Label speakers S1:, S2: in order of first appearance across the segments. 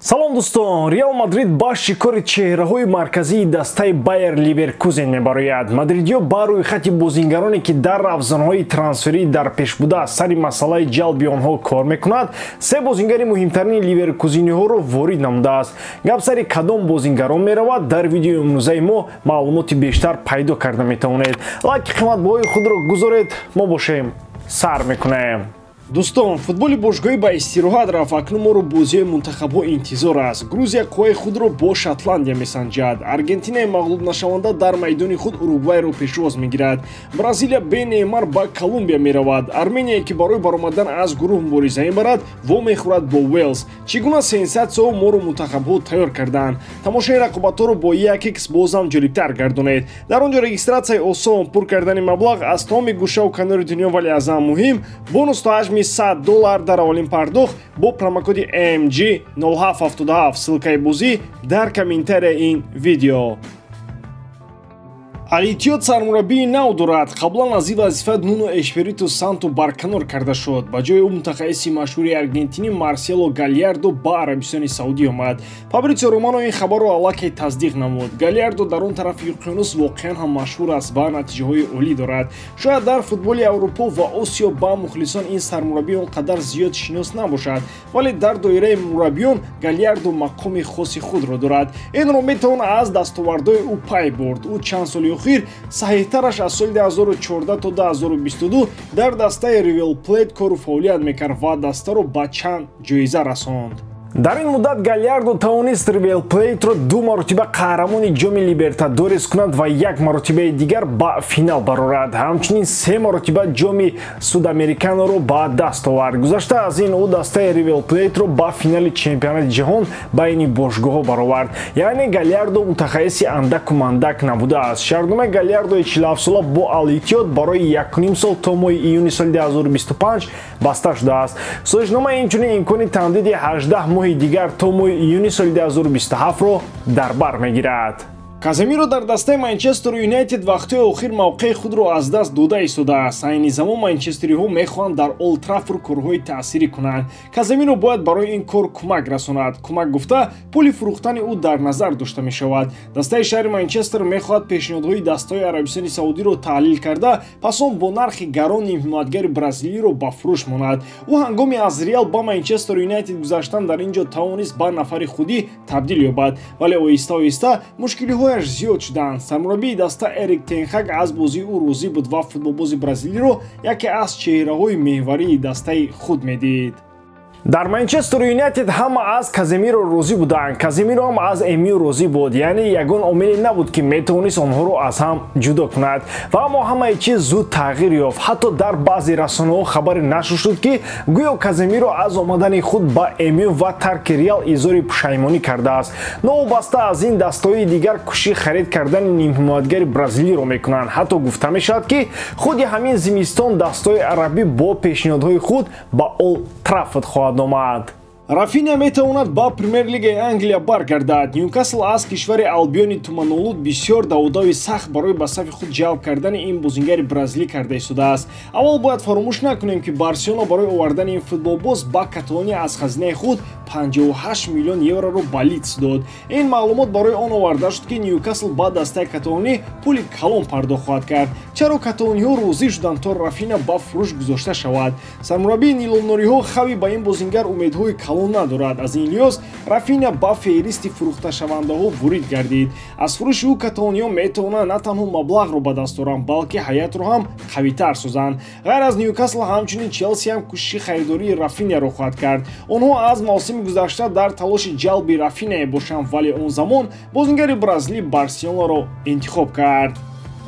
S1: салом дӯстон, Реал Мадрид ба шикори чеҳраҳои марказии дастаи Байер Ливеркузен мебарояд. Мадридиё ба рӯи хати бозингароне ки дар равзанҳои трансферӣ дар пешбуда сари масъалаи ҷалби онҳо кор мекунад, се бозингари муҳимтарини ливеркузиниҳоро ворид намудааст. Гап сари кадом бозингарон меравад, дар видеои имрӯзаи мо маълумоти бештар пайдо карда метавонед. Лайки қиматбоҳои худро гузоред, мо бошем сар мекунем. Дӯстон, футболи бошгоҳӣ ба истироҳат рафт. Акнун моро бозиҳои мунтахабҳо интизор аст. Грузия қувваи худро бо Шотландия месанҷад. Аргентинаи мағлубнашаванда дар майдони худ Уругвайро пешвоз мегирад. Бразилия бе Неймар ба Колумбия меравад. Арменияе ки барои баромадан аз гурӯҳ мубориза мебарад, во мехӯрад бо Уэлс. Чӣ гуна сенсатсияҳо моро мунтахабҳо тайёр карданд? Тамошои рақобатҳоро бо 1x бозам ҷолибтар гардонед. Дар он ҷо регистратсияи осон, пур кардани маблағ аз тамоми гӯшаву канори дунё, вале аз ҳам муҳим, бонус то ҳаҷми $100 дар аввалин пардохт бо промокоди AMG 0777. Ссилкаи бозӣ дар комментарияи ин видео. Аль-Иттиҳод сармураббии нав дорад. Қаблан аз ин вазифа Нуно Эшпериту Санту барканор карда шуд. Ба ҷои ӯ мутахассиси машҳури аргентинӣ Марсело Галярдо ба Арабистони Саудӣ омад. Фабрицио Романо ин хабарро аллакай тасдиқ намуд. Галярдо дар он тарафи уқёнус воқеан ҳам машҳур аст ва натиҷаҳои олӣ дорад. Шояд дар футболи Аврупо ва Осиё ба мухлисон ин сармураббӣ он қадар зиёд шинос набошад, вале дар доираи мураббиён Галярдо мақоми хоси худро дорад. Инро метавон аз дастовардҳои ӯ пай бурд. Ӯ чанд соли охир саҳиҳтараш аз соли 2014 то 2022 дар дастаи River Plate кору фаъолият мекард ва дастаро ба чанд ҷоиза расонд. Дар ин муддат Галярдо тавонист River Plate-ро 2 маротиба қаҳрамони ҷоми Либертадорес кунад ва 1 маротибаи дигар ба финал барорад. Ҳамчунин 3 маротиба ҷоми Судамериканоро ба даст овард. Гузашта аз ин ӯ дастаи River Plate-ро ба финали чемпионати ҷаҳон байни бошгоҳҳо баровард. Яъне Галярдо мутахассиси андаку мандак набудааст. Шаҳрномаи Галярдои 47 сола бо Аль-Иттиҳод барои 1,5 сол то моҳи июни соли 2025 баста шудааст. Соҳишнома инчунин имкони тамдиди 18 моҳи дигар то моҳи июни соли 2027-ро дар бар мегирад. Каземиро дар дастаи Манчестер Юнайтед вақтҳои охир мавқеи худро аз даст дода истодааст. Айни замон манчестериҳо мехоҳанд дар Олд Траффорд корҳои таъсирӣ кунанд. Каземиро бояд барои ин кор кӯмак расонад. Кӯмак гуфта, пули фурӯхтани ӯ дар назар дошта мешавад. Дастаи шаҳри Манчестер мехоҳад пешниҳодҳои дастаҳои Арабистони Саудиро таҳлил карда, пас он бо нархи гарон нимҳиматгари бразилиро ба фурӯш монад. Ӯ ҳангоми аз Реал ба Манчестер Юнайтед гузаштан дар ин ҷо тавонист ба нафари худӣ табдил ёбад, вале оҳиста-оҳиста мушкилиҳояш зиёд шуданд. Сармураббии даста Эрик тен Хаг аз бозии ӯ розӣ буд ва футболбози бразилиро яке аз чеҳраҳои меҳварии дастаи худ медид. Дар Манчестер Юнайтед ҳама аз Каземиро розӣ буданд. Каземиро ҳам аз Эмио розӣ буд. Яъне ягон омиле набуд ки метавонист онҳоро аз ҳам ҷудо кунад. Ва аммо ҳамаи чиз зуд тағйир ёфт. Ҳатто дар баъзе расонаҳо хабаре нашр шуд ки гӯё Каземиро аз омадани худ ба Эмио ва тарки Реал изҳори пушаймонӣ кардааст. Новобаста аз ин дастаҳои дигар кӯшиши харид кардани нимҳиматгари бразилиро мекунанд. Ҳатто гуфта мешавад ки худи ҳамин зимистон дастаҳои арабӣ бо пешниҳодҳои худ ба Олд Траффорд хоҳад омад. Рафиня метавонад ба Премер-лигаи Англия баргардад. Ньюкасл аз кишвари Албиони туманолуд бисёр даводави сахт барои ба сафи худ ҷалб кардани ин бозингари бразилӣ карда истодааст. Аввал бояд фаромӯш накунем ки Барселона барои овардани ин футболбоз ба Каталония аз хазинаи худ 58 миллион евроро ба Лидс дод. Ин маълумот барои он оварда шуд ки Ньюкасл ба дастаи каталонӣ пули калон пардохт хоҳад кард. Чаро каталониҳо розӣ шуданд то Рафиня ба фурӯш гузошта шавад? Сармураббии нилоннориҳо хави ба ин бозингар умедҳои калон надорад. Аз ин лиҳоз Рафиня ба феҳристи фурӯхташавандаҳо ворид гардид. Аз фурӯши ӯ каталониҳо метавонанд на танҳо маблағро ба даст оранд, балки ҳайатро ҳам қавитар созанд. Ғайр аз Ньюкасл ҳамчунин Челси ҳам кӯшиши харидории Рафиняро хоҳад кард. Онҳо аз мавсими гузашта дар талоши ҷалби Рафиня бошанд, вале он замон бозингари бразилӣ Барселонаро интихоб кард.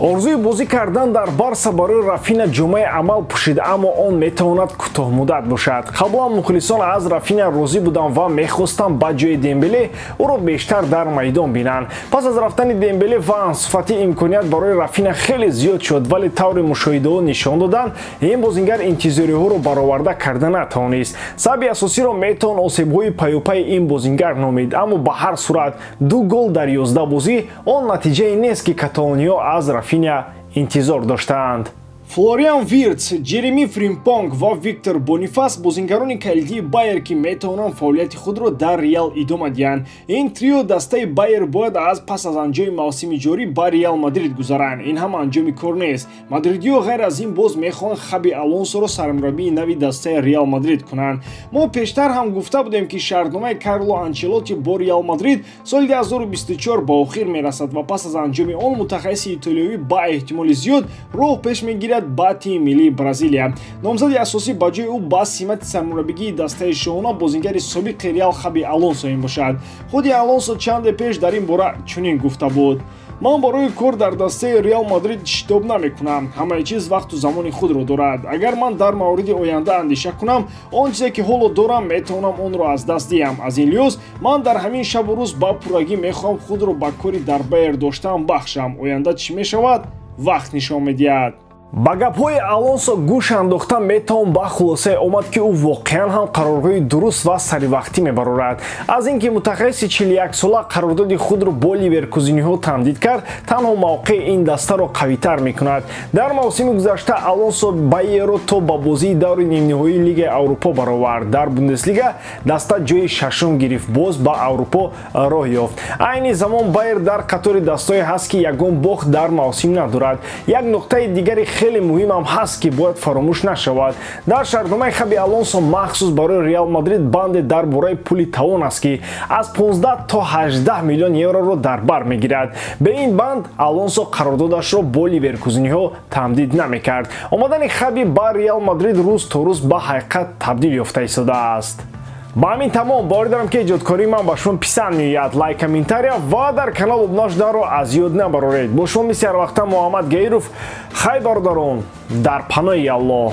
S1: орзуи бозӣ кардан дар Барса барои Рафиня ҷомаи амал пӯшид, аммо он метавонад кӯтоҳмуддат бошад. Қаблан мухлисон аз Рафиня розӣ буданд ва мехостанд ба ҷои Дембеле ӯро бештар дар майдон бинанд. Пас аз рафтани Дембеле ва Ансу Фати имконият барои Рафиня хеле зиёд шуд, вале таври мушоҳидаҳо нишон доданд, ин бозингар интизориҳоро бароварда карда натавонист. Сабаби асосиро метавон осебҳои паёпаи ин бозингар номид, аммо ба ҳар сурат 2 гол дар 11 бозӣ он натиҷае нест ки каталониҳо аз Рафиня интизор доштаанд. Флориан Вирц, Джереми Фримпонг ва Виктор Бонифас бозингарони калидии Байер ки метавонанд фаъолияти худро дар Реал идома диҳанд. Ин трио дастаи Байер бояд пас аз анҷоми мавсими ҷорӣ ба Реал Мадрид гузаранд. Ин ҳам анҷоми кор нест. Мадридиҳо ғайр аз ин боз мехоҳанд Хаби Алонсоро сармураббии нави дастаи Реал Мадрид кунанд. Мо пештар ҳам гуфта будем ки шаҳрномаи Карло Анчелоти бо Реал Мадрид соли 2024 ба охир мерасад ва пас аз анҷоми он мутахассиси итолиёвӣ ба эҳтимоли зиёд роҳ пеш мегирад ба тими миллии Бразилия. Номзади асосӣ ба ҷои ӯ ба симати сармураббигии дастаи шоҳона бозингари собиқи Реал Хаби Алонсо мебошад. Худи Алонсо чанде пеш дар ин бора чунин гуфта буд: ман барои кор дар дастаи Реал Мадрид шитоб намекунам. Ҳамаи чиз вақту замони худро дорад. Агар ман дар мавриди оянда андеша кунам, он чизе ки ҳоло дорам метавонам онро аз даст диҳам. Аз ин лиҳоз ман дар ҳамин шабу рӯз ба пуррагӣ мехоҳам худро ба кори дар Байер доштан бахшам. Оянда чӣ мешавад? Вақт нишон медиҳад. Ба гапҳои Алонсо гӯш андохта метавон ба хулосае омад ки ӯ воқеан ҳам қарорҳои дуруст ва саривақтӣ мебарорад. Аз ин ки мутахассиси 41-сола қарордоди худро бо ливеркузениҳо тамдид кард, танҳо мавқеи ин дастаро қавитар мекунад. Дар мавсими гузашта Алонсо Байерро то ба бозии даври нимниҳоии Лигаи Аврупо баровард. Дар Бундеслига даста ҷои шашум гирифт, боз ба Аврупо роҳ ёфт. Айни замон Байер дар қатори дастҳое ҳаст ки ягон бохт дар мавсим надорад. Як нуқтаи дигари хеле муҳимам ҳаст ки бояд фаромӯш нашавад. Дар шаҳрномаи Хаби Алонсо махсус барои Реал Мадрид банде дар бораи пули тавон аст ки аз 15 то 18 миллион евроро дар бар мегирад. Бе ин банд Алонсо қарордодашро бо ливеркузениҳо тамдид намекард. Омадани Хаби ба Реал Мадрид рӯз то рӯз ба ҳақиқат табдил ёфта истодааст. Ба ҳамин тамом боварӣ дорам ки эҷодкории ман ба шумо писанд меояд. Лайк, комментария ва дар канал обуна шуданро аз ёд набароред. Бо шумо мисли ҳар вақта Муҳаммад Гаиров. Хай бародарон, дар паноҳи Аллоҳ.